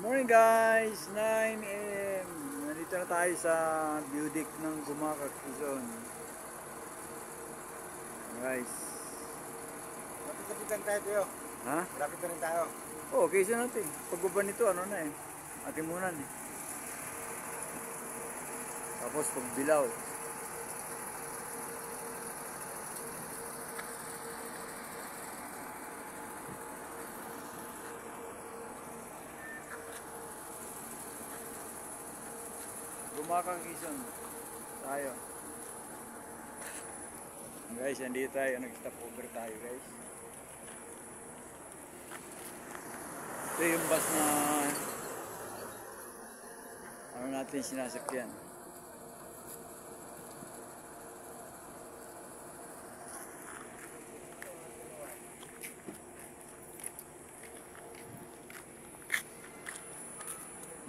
Morning guys, 9 AM. Nandito na tayo sa view deck ng Gumaca, Quezon. Guys. Lapit-lapitan tayo tayo. Ha? Lapit na rin tayo. Oo, Quezon natin. Pagbaba nito, ano na eh. Atimunan eh. Tapos pagbilaw. Gumaca, Quezon tayo. Guys, nandito tayo. Nag-stop over tayo guys. Ito yung bus na ano natin sinasakyan.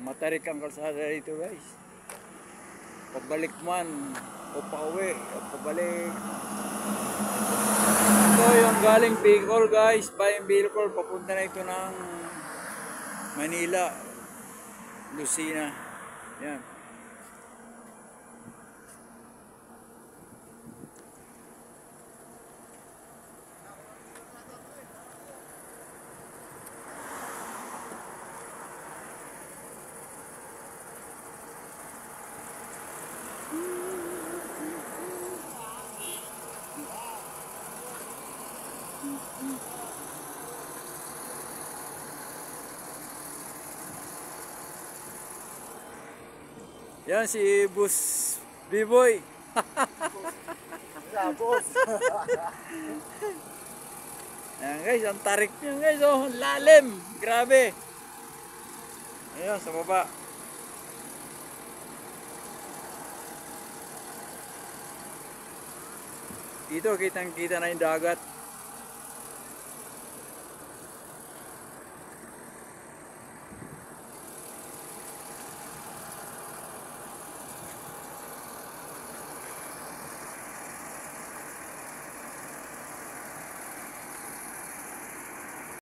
Matarik ang kalsada dito guys. Pabalik man o pauwi o pabalik. Ito yung galing Bicol guys, buying Bicol, papunta na ito ng Manila, Lucena. Yan. Yan si Boss B-Boy. Boss. Yan guys, ang tarik niya guys, oh, lalim. Grabe. Ayun, sa baba. Dito kitang-kita na yung dagat.